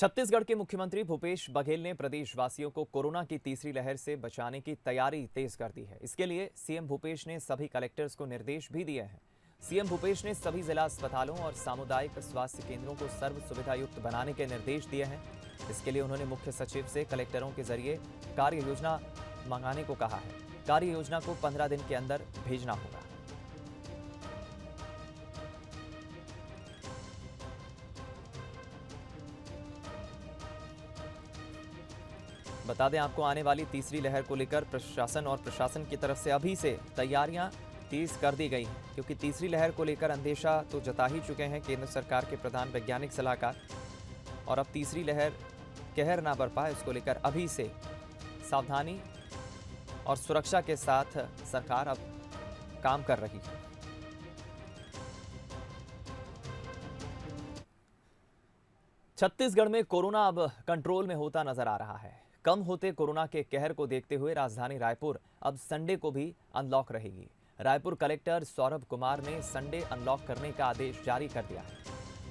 छत्तीसगढ़ के मुख्यमंत्री भूपेश बघेल ने प्रदेशवासियों को कोरोना की तीसरी लहर से बचाने की तैयारी तेज कर दी है। इसके लिए सीएम भूपेश ने सभी कलेक्टर्स को निर्देश भी दिए हैं। सीएम भूपेश ने सभी जिला अस्पतालों और सामुदायिक स्वास्थ्य केंद्रों को सर्व सुविधा युक्त बनाने के निर्देश दिए हैं। इसके लिए उन्होंने मुख्य सचिव से कलेक्टरों के जरिए कार्य योजना मंगाने को कहा है। कार्य योजना को 15 दिन के अंदर भेजना होगा। बता दें आपको, आने वाली तीसरी लहर को लेकर प्रशासन की तरफ से अभी से तैयारियां तेज कर दी गई हैं, क्योंकि तीसरी लहर को लेकर अंदेशा तो जता ही चुके हैं केंद्र सरकार के प्रधान वैज्ञानिक सलाहकार। और अब तीसरी लहर कहर ना बर पाए, इसको लेकर अभी से सावधानी और सुरक्षा के साथ सरकार अब काम कर रही है। छत्तीसगढ़ में कोरोना अब कंट्रोल में होता नजर आ रहा है। कम होते कोरोना के कहर को देखते हुए राजधानी रायपुर अब संडे को भी अनलॉक रहेगी। रायपुर कलेक्टर सौरभ कुमार ने संडे अनलॉक करने का आदेश जारी कर दिया है।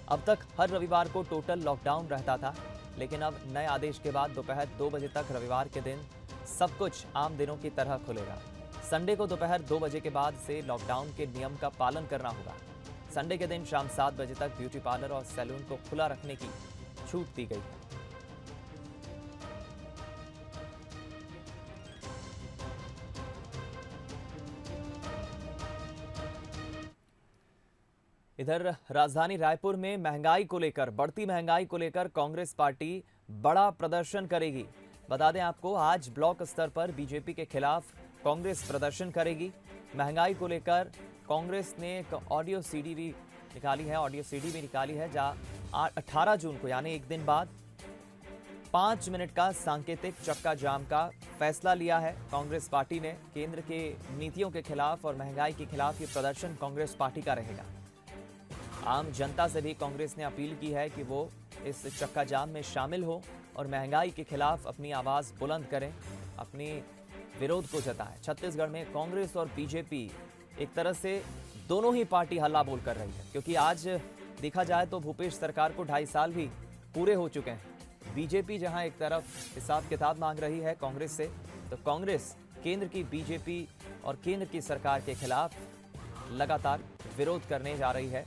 अब तक हर रविवार को टोटल लॉकडाउन रहता था, लेकिन अब नए आदेश के बाद दोपहर 2 बजे तक रविवार के दिन सब कुछ आम दिनों की तरह खुलेगा। संडे को दोपहर 2 बजे के बाद से लॉकडाउन के नियम का पालन करना होगा। संडे के दिन शाम 7 बजे तक ब्यूटी पार्लर और सैलून को खुला रखने की छूट दी गई है। इधर राजधानी रायपुर में बढ़ती महंगाई को लेकर कांग्रेस पार्टी बड़ा प्रदर्शन करेगी। बता दें आपको, आज ब्लॉक स्तर पर बीजेपी के खिलाफ कांग्रेस प्रदर्शन करेगी। महंगाई को लेकर कांग्रेस ने एक ऑडियो सीडी भी निकाली है, जहां 18 जून को यानी एक दिन बाद 5 मिनट का सांकेतिक चक्का जाम का फैसला लिया है। कांग्रेस पार्टी ने केंद्र के नीतियों के खिलाफ और महंगाई के खिलाफ ये प्रदर्शन कांग्रेस पार्टी का रहेगा। आम जनता से भी कांग्रेस ने अपील की है कि वो इस चक्का जाम में शामिल हो और महंगाई के खिलाफ अपनी आवाज बुलंद करें, अपनी विरोध को जताएं। छत्तीसगढ़ में कांग्रेस और बीजेपी एक तरह से दोनों ही पार्टी हल्ला बोल कर रही है, क्योंकि आज देखा जाए तो भूपेश सरकार को 2.5 साल भी पूरे हो चुके हैं। बीजेपी जहां एक तरफ हिसाब किताब मांग रही है कांग्रेस से, तो कांग्रेस केंद्र की बीजेपी और केंद्र की सरकार के खिलाफ लगातार विरोध करने जा रही है।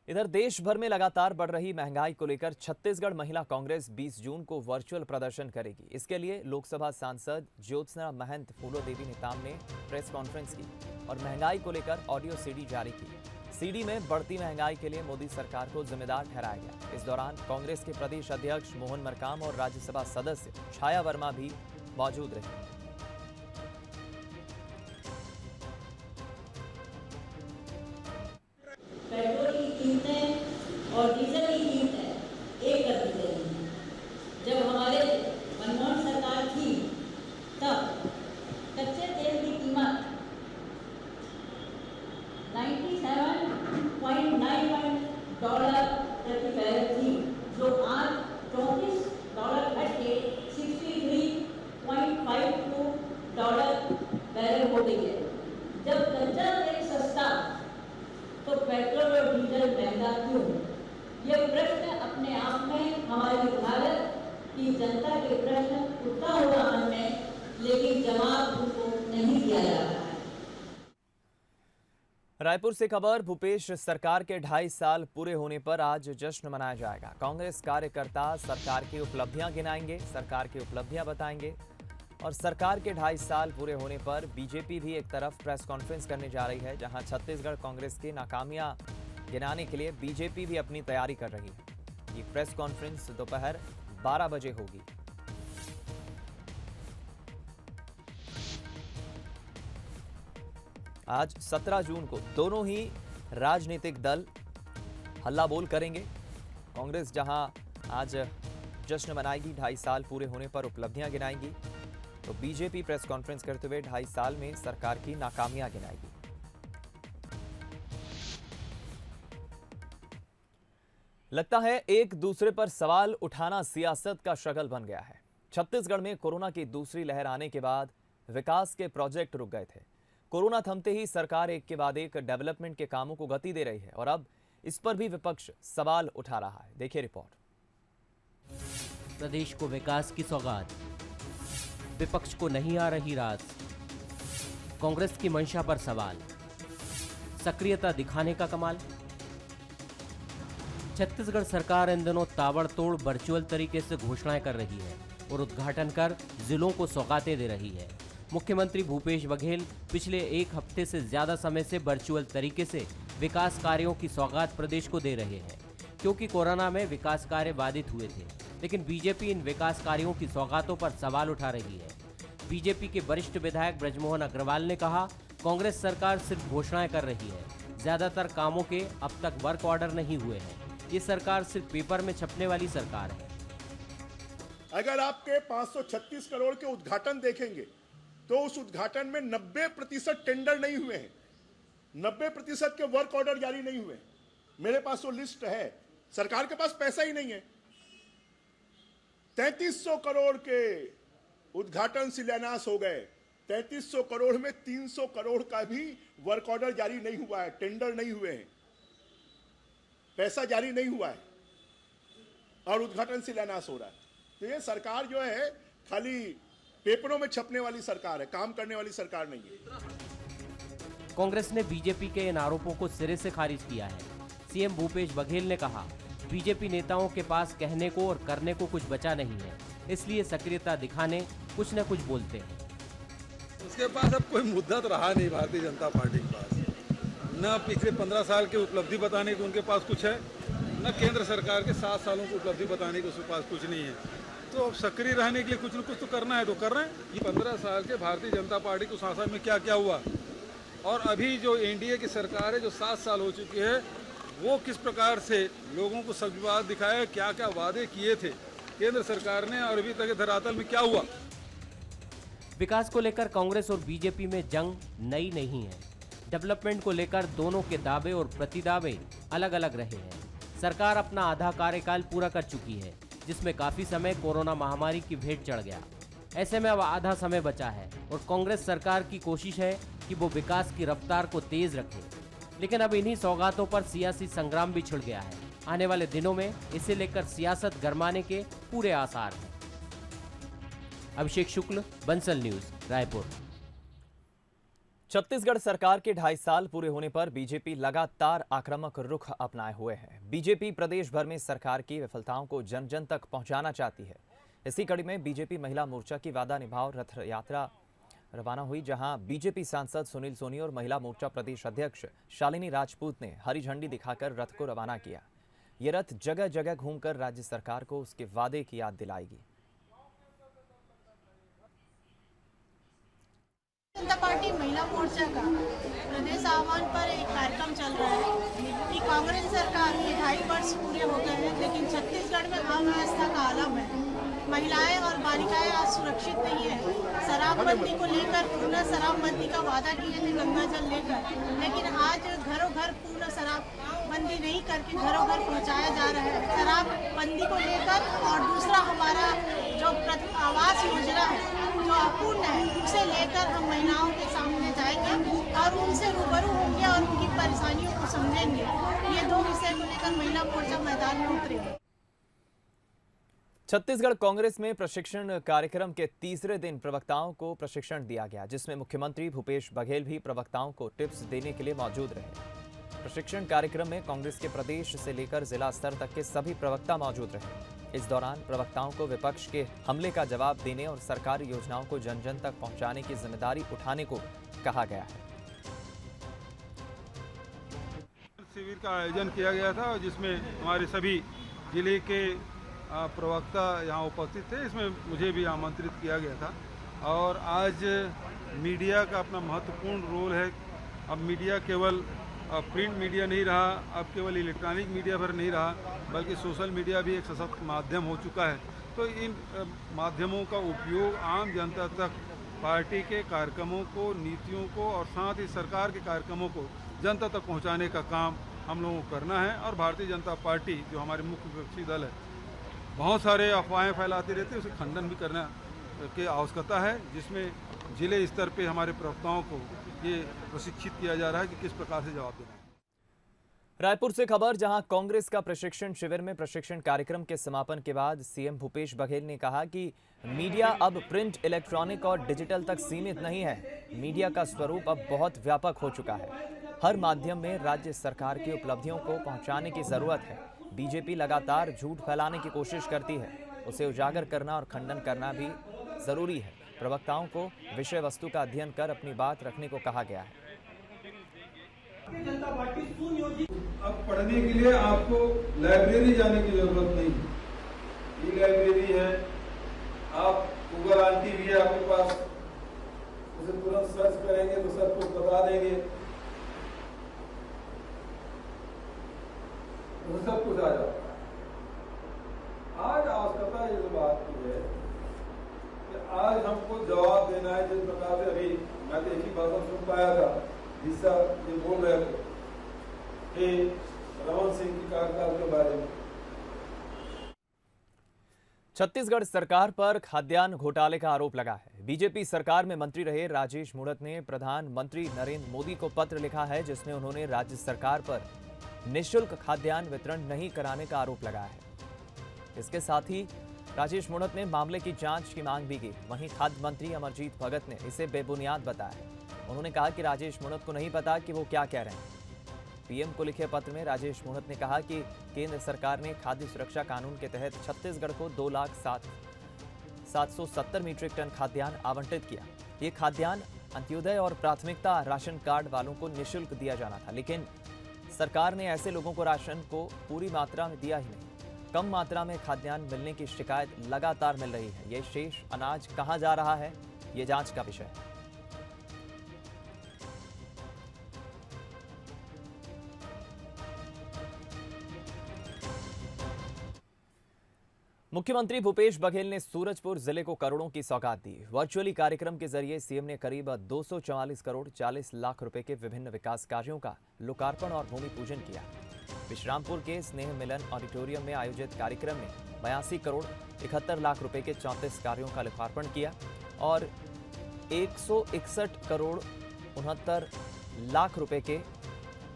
इधर देश भर में लगातार बढ़ रही महंगाई को लेकर छत्तीसगढ़ महिला कांग्रेस 20 जून को वर्चुअल प्रदर्शन करेगी। इसके लिए लोकसभा सांसद ज्योत्सना महंत फूलो देवी नेताम ने प्रेस कॉन्फ्रेंस की और महंगाई को लेकर ऑडियो सीडी जारी की। सीडी में बढ़ती महंगाई के लिए मोदी सरकार को जिम्मेदार ठहराया गया। इस दौरान कांग्रेस के प्रदेश अध्यक्ष मोहन मरकाम और राज्यसभा सदस्य छाया वर्मा भी मौजूद रहे। पेट्रोल की कीमतें और डीजल की कीमतें एक कर दी गई हैं। जब हमारे मनमोहन सरकार थी तब कच्चे तेल की कीमत $97.91 प्रति बैरल थी, जो आज $34 घट के $63.52 बैरल हो गई है। जब कच्चा तेल सस्ता तो पेट्रोल और डीजल महंगा क्यों? यह प्रश्न अपने आप में हमारे भारत की जनता के प्रश्न उठता हुआ मन में, लेकिन जवाब उनको नहीं दिया जा रहा है। रायपुर से खबर, भूपेश सरकार के 2.5 साल पूरे होने पर आज जश्न मनाया जाएगा। कांग्रेस कार्यकर्ता सरकार की उपलब्धियां गिनाएंगे, सरकार की उपलब्धियां बताएंगे और सरकार के 2.5 साल पूरे होने पर बीजेपी भी एक तरफ प्रेस कॉन्फ्रेंस करने जा रही है, जहां छत्तीसगढ़ कांग्रेस की नाकामियां गिनाने के लिए बीजेपी भी अपनी तैयारी कर रही है। ये प्रेस कॉन्फ्रेंस दोपहर 12 बजे होगी। आज 17 जून को दोनों ही राजनीतिक दल हल्ला बोल करेंगे। कांग्रेस जहां आज जश्न मनाएगी, 2.5 साल पूरे होने पर उपलब्धियां गिनाएगी, तो बीजेपी प्रेस कॉन्फ्रेंस करते हुए 2.5 साल में सरकार की नाकामियां गिनाएगी। लगता है एक दूसरे पर सवाल उठाना सियासत का शगल बन गया है। छत्तीसगढ़ में कोरोना की दूसरी लहर आने के बाद विकास के प्रोजेक्ट रुक गए थे। कोरोना थमते ही सरकार एक के बाद एक डेवलपमेंट के कामों को गति दे रही है और अब इस पर भी विपक्ष सवाल उठा रहा है। देखिए रिपोर्ट। प्रदेश को विकास की सौगात, विपक्ष को नहीं आ रही रास, कांग्रेस की मंशा पर सवाल, सक्रियता दिखाने का कमाल। छत्तीसगढ़ सरकार इन दिनों ताबड़तोड़ वर्चुअल तरीके से घोषणाएं कर रही है और उद्घाटन कर जिलों को सौगातें दे रही है। मुख्यमंत्री भूपेश बघेल पिछले एक हफ्ते से ज्यादा समय से वर्चुअल तरीके से विकास कार्यों की सौगात प्रदेश को दे रहे हैं, क्योंकि कोरोना में विकास कार्य बाधित हुए थे। लेकिन बीजेपी इन विकास कार्यों की सौगातों पर सवाल उठा रही है। बीजेपी के वरिष्ठ विधायक ब्रजमोहन अग्रवाल ने कहा, कांग्रेस सरकार सिर्फ घोषणाएं कर रही है, ज्यादातर कामों के अब तक वर्क ऑर्डर नहीं हुए हैं। ये सरकार सिर्फ पेपर में छपने वाली सरकार है। अगर आपके 536 करोड़ के उद्घाटन देखेंगे तो उस उद्घाटन में 90% टेंडर नहीं हुए हैं, 90% के वर्क ऑर्डर जारी नहीं हुए। मेरे पास वो लिस्ट है, सरकार के पास पैसा ही नहीं है। 3300 करोड़ के उद्घाटन शिलान्यास हो गए, 3300 करोड़ में 300 करोड़ का भी वर्क ऑर्डर जारी नहीं हुआ है, टेंडर नहीं हुए हैं, पैसा जारी नहीं हुआ है और उद्घाटन शिलान्यास हो रहा है। तो ये सरकार जो है खाली पेपरों में छपने वाली सरकार है, काम करने वाली सरकार नहीं है। कांग्रेस ने बीजेपी के इन आरोपों को सिरे से खारिज किया है। सीएम भूपेश बघेल ने कहा, बीजेपी नेताओं के पास कहने को और करने को कुछ बचा नहीं है, इसलिए सक्रियता दिखाने कुछ न कुछ बोलते हैं। उसके पास अब कोई मुद्दा तो रहा नहीं भारतीय जनता पार्टी के पास। न पिछले 15 साल की उपलब्धि बताने को उनके पास कुछ है, न केंद्र सरकार के 7 सालों की उपलब्धि बताने को उसके पास कुछ नहीं है। तो अब सक्रिय रहने के लिए कुछ न कुछ तो करना है, तो कर रहे हैं। ये 15 साल के भारतीय जनता पार्टी को शासन में क्या क्या हुआ और अभी जो एनडीए की सरकार है जो 7 साल हो चुकी है, वो किस प्रकार से लोगों को सच बात दिखाया, क्या क्या वादे किए थे केंद्र सरकार ने और अभी तक धरातल में क्या हुआ। विकास को लेकर कांग्रेस और बीजेपी में जंग नई नहीं है। डेवलपमेंट को लेकर दोनों के दावे और प्रतिदावे अलग अलग रहे हैं। सरकार अपना आधा कार्यकाल पूरा कर चुकी है, जिसमें काफी समय कोरोना महामारी की भेंट चढ़ गया। ऐसे में अब आधा समय बचा है और कांग्रेस सरकार की कोशिश है कि वो विकास की रफ्तार को तेज रखे। लेकिन अब इन्हीं सौगातों पर सियासी संग्राम भी छिड़ गया है। आने वाले दिनों में इसे लेकर सियासत गरमाने के पूरे आसार हैं। अभिषेक शुक्ल, बंसल न्यूज, रायपुर। छत्तीसगढ़ सरकार के 2.5 साल पूरे होने पर बीजेपी लगातार आक्रामक रुख अपनाए हुए है। बीजेपी प्रदेश भर में सरकार की विफलताओं को जन जन तक पहुंचाना चाहती है। इसी कड़ी में बीजेपी महिला मोर्चा की वादा निभाओ रथ यात्रा रवाना हुई, जहां बीजेपी सांसद सुनील सोनी और महिला मोर्चा प्रदेश अध्यक्ष शालिनी राजपूत ने हरी झंडी दिखाकर रथ को रवाना किया। ये रथ जगह जगह घूमकर राज्य सरकार को उसके वादे की याद दिलाएगी। जनता पार्टी महिला मोर्चा का प्रदेश आह्वान पर एक कार्यक्रम चल रहा है कि कांग्रेस सरकार के 2.5 वर्ष पूरे हो गए हैं, लेकिन छत्तीसगढ़ में अव्यवस्था का आलम है। महिलाएं और बालिकाएं आज सुरक्षित नहीं है। शराबबंदी को लेकर पूर्ण शराबबंदी का वादा किए थे गंगा जल लेकर, लेकिन आज घरों घर पूर्ण शराबबंदी नहीं करके घरों घर पहुंचाया जा रहा है शराबबंदी को लेकर। और दूसरा हमारा जो आवास योजना है जो अपूर्ण है, उसे लेकर हम महिलाओं के सामने जाएंगे और उनसे रूबरू होंगे और उनकी परेशानियों को समझेंगे। ये 2 विषय को लेकर महिला मोर्चा मैदान में उतरेगी। छत्तीसगढ़ कांग्रेस में प्रशिक्षण कार्यक्रम के तीसरे दिन प्रवक्ताओं को प्रशिक्षण दिया गया, जिसमें मुख्यमंत्री भूपेश बघेल भी प्रवक्ताओं को टिप्स देने के लिए मौजूद रहे। प्रशिक्षण कार्यक्रम में कांग्रेस के प्रदेश से लेकर जिला स्तर तक के सभी प्रवक्ता मौजूद रहे। इस दौरान प्रवक्ताओं को विपक्ष के हमले का जवाब देने और सरकारी योजनाओं को जन जन तक पहुंचाने की जिम्मेदारी उठाने को कहा गया है। शिविर का आयोजन किया गया था, जिसमें हमारे सभी जिले के प्रवक्ता यहाँ उपस्थित थे। इसमें मुझे भी आमंत्रित किया गया था और आज मीडिया का अपना महत्वपूर्ण रोल है। अब मीडिया केवल प्रिंट मीडिया नहीं रहा, अब केवल इलेक्ट्रॉनिक मीडिया पर नहीं रहा, बल्कि सोशल मीडिया भी एक सशक्त माध्यम हो चुका है। तो इन माध्यमों का उपयोग आम जनता तक पार्टी के कार्यक्रमों को, नीतियों को और साथ ही सरकार के कार्यक्रमों को जनता तक पहुंचाने का काम हम लोगों को करना है। और भारतीय जनता पार्टी जो हमारे मुख्य विपक्षी दल है, बहुत सारे अफवाहें फैलाती रहती है, उसे खंडन भी करना की आवश्यकता है, जिसमें जिले स्तर पे हमारे प्रवक्ताओं को ये प्रशिक्षित किया जा रहा है कि किस प्रकार से जवाब देना है। रायपुर से खबर, जहां कांग्रेस का प्रशिक्षण शिविर में प्रशिक्षण कार्यक्रम के समापन के बाद सीएम भूपेश बघेल ने कहा कि मीडिया अब प्रिंट, इलेक्ट्रॉनिक और डिजिटल तक सीमित नहीं है। मीडिया का स्वरूप अब बहुत व्यापक हो चुका है। हर माध्यम में राज्य सरकार की उपलब्धियों को पहुंचाने की जरूरत है। बीजेपी लगातार झूठ फैलाने की कोशिश करती है, उसे उजागर करना और खंडन करना भी जरूरी है। प्रवक्ताओं को विषय वस्तु का अध्ययन कर अपनी बात रखने को कहा गया है। अब पढ़ने के लिए आपको लाइब्रेरी जाने की जरूरत नहीं, ई लाइब्रेरी है, आप गूगल आंटी भी है आपके पास, उसे तुरंत सर्च करेंगे तो सब कुछ बता देंगे, उसे सब कुछ आ जाता है। आज आवश्यकता ये बात की है कि आज हमको जवाब देना है। जिस प्रकार से अभी मैं तो एक ही भाषण सुन पाया था, जिससे ये बोल रहे थे कि रमन सिंह की कार्यकाल के बारे में। छत्तीसगढ़ सरकार पर खाद्यान्न घोटाले का आरोप लगा है। बीजेपी सरकार में मंत्री रहे राजेश मूणत ने प्रधानमंत्री नरेंद्र मोदी को पत्र लिखा है, जिसमें उन्होंने राज्य सरकार पर निःशुल्क खाद्यान्न वितरण नहीं कराने का आरोप लगाया है। इसके साथ ही राजेश मूणत ने मामले की जांच की मांग भी की। वहीं खाद्य मंत्री अमरजीत भगत ने इसे बेबुनियाद बताया। उन्होंने कहा कि राजेश मूणत को नहीं पता कि वो क्या कह रहे हैं। पीएम को लिखे पत्र में राजेश मूणत ने कहा कि केंद्र सरकार ने खाद्य सुरक्षा कानून के तहत छत्तीसगढ़ को 2,07,770 मीट्रिक टन खाद्यान्न आवंटित किया। ये खाद्यान्न अंत्योदय और प्राथमिकता राशन कार्ड वालों को निःशुल्क दिया जाना था, लेकिन सरकार ने ऐसे लोगों को राशन को पूरी मात्रा में दिया ही नहीं। कम मात्रा में खाद्यान्न मिलने की शिकायत लगातार मिल रही है। ये शेष अनाज कहां जा रहा है, ये जांच का विषय है। मुख्यमंत्री भूपेश बघेल ने सूरजपुर जिले को करोड़ों की सौगात दी। वर्चुअली कार्यक्रम के जरिए सीएम ने करीब 244 करोड़ 40 लाख रुपए के विभिन्न विकास कार्यों का लोकार्पण और भूमि पूजन किया। विश्रामपुर के स्नेह मिलन ऑडिटोरियम में आयोजित कार्यक्रम में 82 करोड़ 71 लाख रुपए के 34 कार्यों का लोकार्पण किया और 161 करोड़ 69 लाख रुपए के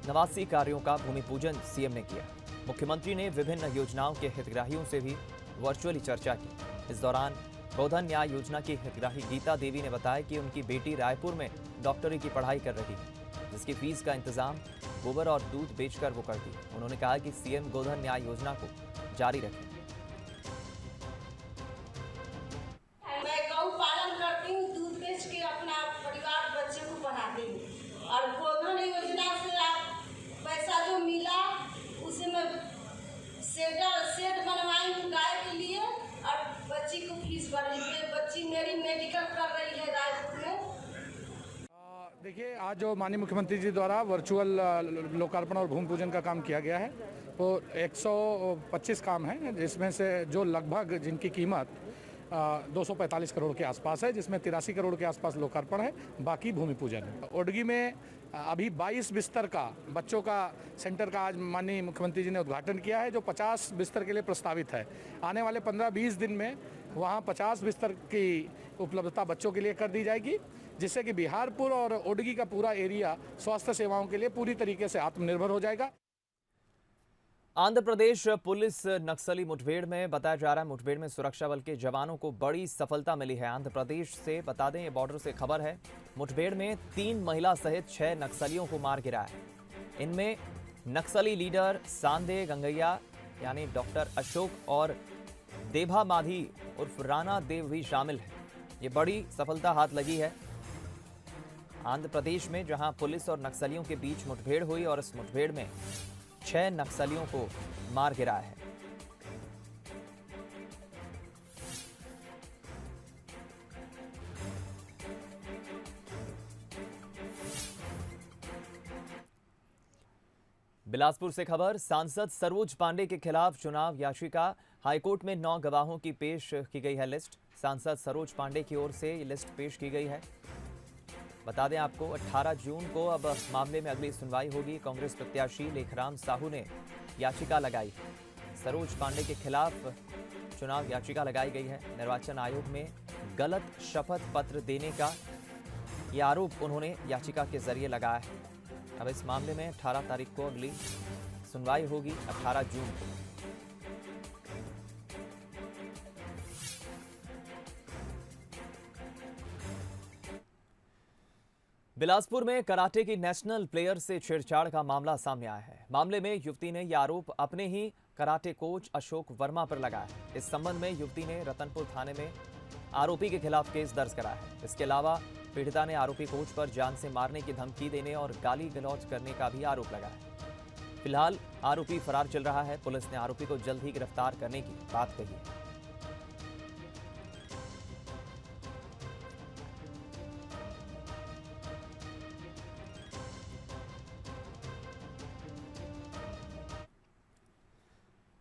89 कार्यों का भूमि पूजन सीएम ने किया। मुख्यमंत्री ने विभिन्न योजनाओं के हितग्राहियों से भी वर्चुअली चर्चा की। इस दौरान गोधन न्याय योजना की हितग्राही गीता देवी ने बताया कि उनकी बेटी रायपुर में डॉक्टरी की पढ़ाई कर रही है, जिसकी फीस का इंतजाम गोबर और दूध बेचकर वो करती है। उन्होंने कहा कि सीएम गोधन न्याय योजना को जारी रखें। मैं गौ पालन करती हूँ, दूध बेच के अपना परिवार बच्चे को पढ़ाती हूँ और गोधन योजना से आप पैसा जो मिला उसी में शेड बनवाई हूँ गाय के लिए और बच्ची को फीस भर रही है। बच्ची मेरी मेडिकल कर रही है रायपुर में। देखिए, आज जो माननीय मुख्यमंत्री जी द्वारा वर्चुअल लोकार्पण और भूमि पूजन का काम किया गया है, वो 125 काम हैं, जिसमें से जो लगभग जिनकी कीमत 245 करोड़ के आसपास है, जिसमें 83 करोड़ के आसपास लोकार्पण है, बाकी भूमि पूजन है। ओडगी में अभी 22 बिस्तर का बच्चों का सेंटर का आज माननीय मुख्यमंत्री जी ने उद्घाटन किया है, जो 50 बिस्तर के लिए प्रस्तावित है। आने वाले 15-20 दिन में वहाँ 50 बिस्तर की उपलब्धता बच्चों के लिए कर दी जाएगी, जिससे कि बिहारपुर और ओडगी का पूरा एरिया स्वास्थ्य सेवाओं के लिए पूरी तरीके से आत्मनिर्भर हो जाएगा। आंध्र प्रदेश पुलिस नक्सली मुठभेड़ में बताया जा रहा है, मुठभेड़ में सुरक्षा बल के जवानों को बड़ी सफलता मिली है। आंध्र प्रदेश से बता दें, ये बॉर्डर से खबर है, मुठभेड़ में 3 महिला सहित 6 नक्सलियों को मार गिराया है। इनमें नक्सली लीडर सांदे गंगैया यानी डॉक्टर अशोक और देभा माधी उर्फ राणा देव भी शामिल है। ये बड़ी सफलता हाथ लगी है आंध्र प्रदेश में, जहां पुलिस और नक्सलियों के बीच मुठभेड़ हुई और इस मुठभेड़ में 6 नक्सलियों को मार गिराया है। बिलासपुर से खबर, सांसद सरोज पांडे के खिलाफ चुनाव याचिका, हाईकोर्ट में 9 गवाहों की पेश की गई है लिस्ट। सांसद सरोज पांडे की ओर से ये लिस्ट पेश की गई है। बता दें आपको, 18 जून को अब मामले में अगली सुनवाई होगी। कांग्रेस प्रत्याशी लेखराम साहू ने याचिका लगाई। सरोज पांडे के खिलाफ चुनाव याचिका लगाई गई है। निर्वाचन आयोग में गलत शपथ पत्र देने का ये आरोप उन्होंने याचिका के जरिए लगाया है। अब इस मामले में 18 तारीख को अगली सुनवाई होगी, 18 जून को। बिलासपुर में कराटे की नेशनल प्लेयर से छेड़छाड़ का मामला सामने आया है। मामले में युवती ने यह आरोप अपने ही कराटे कोच अशोक वर्मा पर लगाया है। इस संबंध में युवती ने रतनपुर थाने में आरोपी के खिलाफ केस दर्ज कराया है। इसके अलावा पीड़िता ने आरोपी कोच पर जान से मारने की धमकी देने और गाली गलौज करने का भी आरोप लगाया है। फिलहाल आरोपी फरार चल रहा है। पुलिस ने आरोपी को जल्द ही गिरफ्तार करने की बात कही है।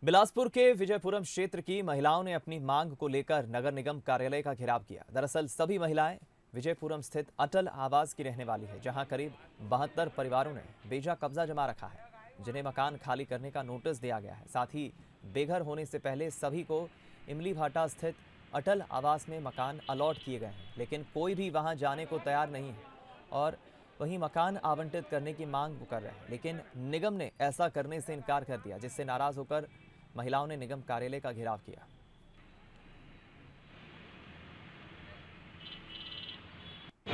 बिलासपुर के विजयपुरम क्षेत्र की महिलाओं ने अपनी मांग को लेकर नगर निगम कार्यालय का घेराव किया। दरअसल सभी महिलाएं विजयपुरम स्थित अटल आवास की रहने वाली है, जहां करीब 72 परिवारों ने बेजा कब्जा जमा रखा है, जिन्हें मकान खाली करने का नोटिस दिया गया है। साथ ही बेघर होने से पहले सभी को इमली भाटा स्थित अटल आवास में मकान अलॉट किए गए हैं, लेकिन कोई भी वहां जाने को तैयार नहीं है और वहीं मकान आवंटित करने की मांग वो कर रहे हैं, लेकिन निगम ने ऐसा करने से इनकार कर दिया, जिससे नाराज होकर महिलाओं ने निगम कार्यालय का घेराव किया।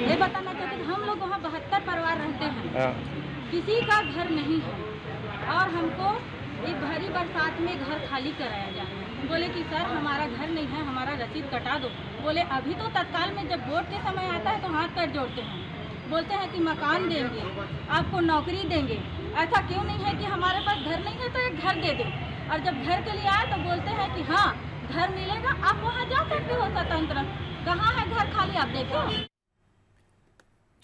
ये बताना चाहते हम लोग वहाँ 72 परिवार रहते हैं, किसी का घर नहीं है और हमको एक भारी बरसात में घर खाली कराया जाए। बोले कि सर हमारा घर नहीं है, हमारा रसीद कटा दो। बोले अभी तो तत्काल में जब वोट के समय आता है तो हाथ पैर जोड़ते हैं, बोलते हैं कि मकान देंगे, आपको नौकरी देंगे। ऐसा क्यों नहीं है कि हमारे पास घर नहीं है तो एक घर दे दे, और जब घर के लिए आए तो बोलते हैं कि हाँ घर मिलेगा, आप वहाँ जा सकते हो स्वतंत्र। कहाँ है घर खाली, आप देखो।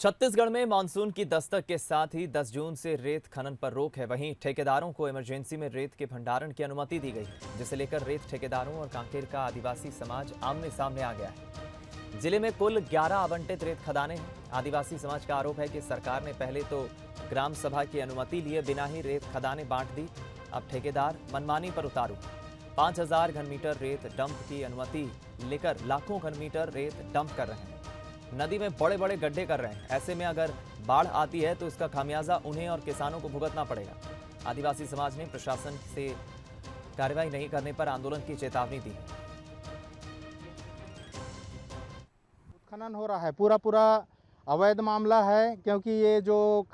छत्तीसगढ़ में मानसून की दस्तक के साथ ही 10 जून से रेत खनन पर रोक है। वहीं ठेकेदारों को इमरजेंसी में रेत के भंडारण की अनुमति दी गई है, जिसे लेकर रेत ठेकेदारों और कांकेर का आदिवासी समाज आमने सामने आ गया है। जिले में कुल 11 आवंटित रेत खदानें हैं। आदिवासी समाज का आरोप है कि सरकार ने पहले तो ग्राम सभा की अनुमति लिए बिना ही रेत खदानें बांट दी। अब ठेकेदार मनमानी पर उतारू। 5000 घन मीटर रेत डंप की अनुमति लेकर लाखों घन मीटर रेत डंप कर रहे हैं। नदी में बड़े बड़े गड्ढे कर रहे हैं। ऐसे में अगर बाढ़ आती है तो इसका खामियाजा उन्हें और किसानों को भुगतना पड़ेगा। आदिवासी समाज ने प्रशासन से कार्रवाई नहीं करने पर आंदोलन की चेतावनी दी है। खनन हो रहा है, पूरा अवैध मामला है, क्योंकि ये जो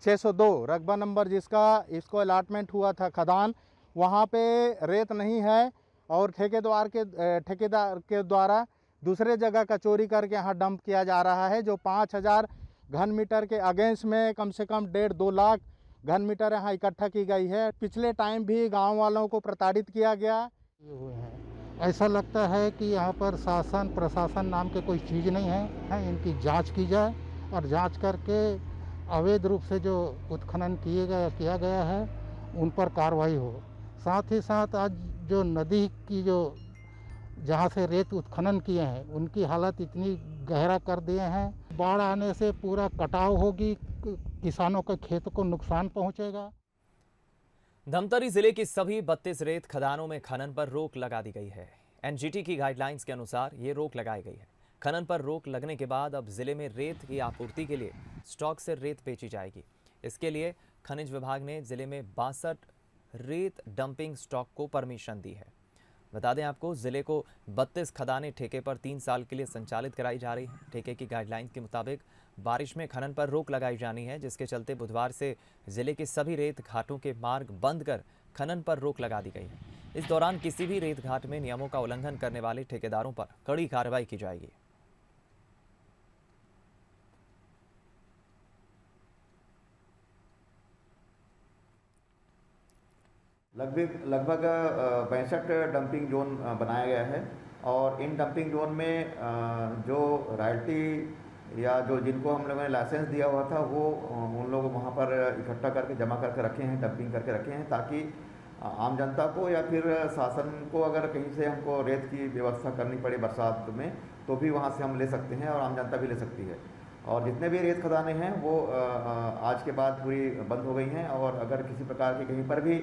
602 रकबा नंबर जिसका इसको अलाटमेंट हुआ था खदान, वहाँ पे रेत नहीं है और ठेकेदार के द्वारा दूसरे जगह का चोरी करके यहाँ डंप किया जा रहा है। जो 5000 घन मीटर के अगेंस्ट में कम से कम 1.5-2 लाख घन मीटर यहाँ इकट्ठा की गई है। पिछले टाइम भी गांव वालों को प्रताड़ित किया गया। ऐसा लगता है कि यहाँ पर शासन प्रशासन नाम के कोई चीज़ नहीं है। इनकी जांच की जाए और जांच करके अवैध रूप से जो उत्खनन किया गया है उन पर कार्रवाई हो। साथ ही साथ आज जो नदी की जो जहाँ से रेत उत्खनन किए हैं उनकी हालत इतनी गहरा कर दिए हैं, बाढ़ आने से पूरा कटाव होगी, किसानों के खेत को नुकसान पहुँचेगा। धमतरी जिले की सभी 32 रेत खदानों में खनन पर रोक लगा दी गई है। एनजीटी की गाइडलाइंस के अनुसार ये रोक लगाई गई है। खनन पर रोक लगने के बाद अब जिले में रेत की आपूर्ति के लिए स्टॉक से रेत बेची जाएगी। इसके लिए खनिज विभाग ने जिले में 62 रेत डंपिंग स्टॉक को परमिशन दी है। बता दें आपको, जिले को 32 खदानें ठेके पर 3 साल के लिए संचालित कराई जा रही हैं। ठेके की गाइडलाइंस के मुताबिक बारिश में खनन पर रोक लगाई जानी है, जिसके चलते बुधवार से जिले के सभी रेत घाटों के मार्ग बंद कर खनन पर रोक लगा दी गई है। इस दौरान किसी भी रेत घाट में नियमों का उल्लंघन करने वाले ठेकेदारों पर कड़ी कार्रवाई की जाएगी। लगभग 62 डंपिंग जोन बनाया गया है और इन डंपिंग जोन में जो रॉयल्टी या जो जिनको हम लोगों ने लाइसेंस दिया हुआ था वो उन लोग वहाँ पर इकट्ठा करके जमा करके रखे हैं, डंपिंग करके रखे हैं, ताकि आम जनता को या फिर शासन को अगर कहीं से हमको रेत की व्यवस्था करनी पड़े बरसात में तो भी वहाँ से हम ले सकते हैं और आम जनता भी ले सकती है। और जितने भी रेत खदानें हैं वो आज के बाद पूरी बंद हो गई हैं और अगर किसी प्रकार की कहीं पर भी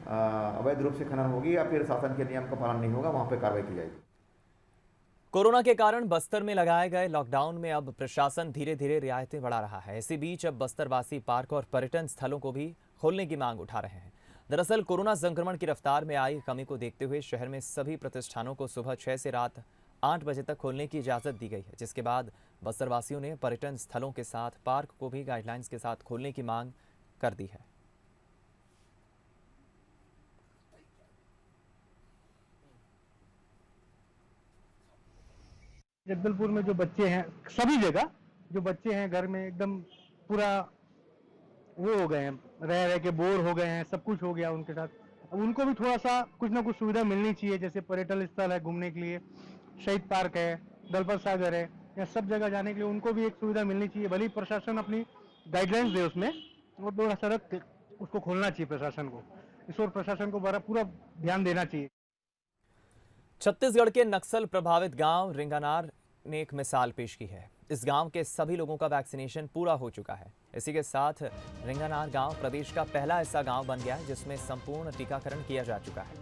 अवैध रूप से खनन होगी या फिर शासन के नियम का पालन नहीं होगा, वहाँ पर कार्रवाई की जाएगी। कोरोना के कारण बस्तर में लगाए गए लॉकडाउन में अब प्रशासन धीरे धीरे रियायतें बढ़ा रहा है। इसी बीच अब बस्तरवासी पार्क और पर्यटन स्थलों को भी खोलने की मांग उठा रहे हैं। दरअसल कोरोना संक्रमण की रफ्तार में आई कमी को देखते हुए शहर में सभी प्रतिष्ठानों को सुबह 6 से रात 8 बजे तक खोलने की इजाजत दी गई है, जिसके बाद बस्तरवासियों ने पर्यटन स्थलों के साथ पार्क को भी गाइडलाइंस के साथ खोलने की मांग कर दी है। जगदलपुर में जो बच्चे हैं, सभी जगह जो बच्चे हैं घर में एकदम पूरा वो हो गए हैं, रह रह के बोर हो गए हैं, सब कुछ हो गया उनके साथ। अब उनको भी थोड़ा सा कुछ ना कुछ सुविधा मिलनी चाहिए, जैसे पर्यटन स्थल है घूमने के लिए, शहीद पार्क है, दलपत सागर है, या सब जगह जाने के लिए उनको भी एक सुविधा मिलनी चाहिए। भले ही प्रशासन अपनी गाइडलाइंस दे उसमें, वो थोड़ा सा उसको खोलना चाहिए प्रशासन को। इस और प्रशासन को पूरा ध्यान देना चाहिए। छत्तीसगढ़ के नक्सल प्रभावित गांव रिंगानार ने एक मिसाल पेश की है। इस गांव के सभी लोगों का वैक्सीनेशन पूरा हो चुका है। इसी के साथ रिंगानार गांव प्रदेश का पहला ऐसा गांव बन गया है जिसमें संपूर्ण टीकाकरण किया जा चुका है।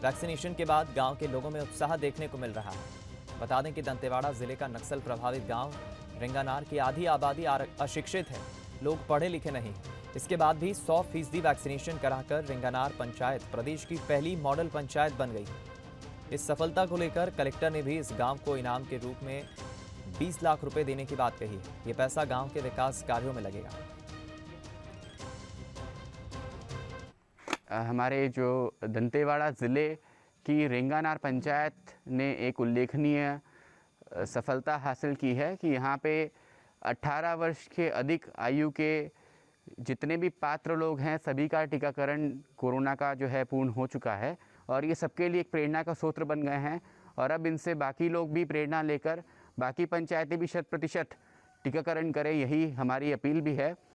वैक्सीनेशन के बाद गांव के लोगों में उत्साह देखने को मिल रहा है। बता दें कि दंतेवाड़ा जिले का नक्सल प्रभावित गांव रिंगानार की आधी आबादी अशिक्षित है, लोग पढ़े लिखे नहीं। इसके बाद भी 100% वैक्सीनेशन कराकर रिंगानार पंचायत प्रदेश की पहली मॉडल पंचायत बन गई। इस सफलता को लेकर कलेक्टर ने भी इस गांव को इनाम के रूप में 20 लाख रुपए देने की बात कही है। ये पैसा गांव के विकास कार्यों में लगेगा। हमारे जो दंतेवाड़ा ज़िले की रिंगानार पंचायत ने एक उल्लेखनीय सफलता हासिल की है कि यहाँ पे 18 वर्ष के अधिक आयु के जितने भी पात्र लोग हैं सभी का टीकाकरण कोरोना का जो है पूर्ण हो चुका है और ये सबके लिए एक प्रेरणा का स्रोत बन गए हैं। और अब इनसे बाकी लोग भी प्रेरणा लेकर बाकी पंचायतें भी 100% टीकाकरण करें, यही हमारी अपील भी है।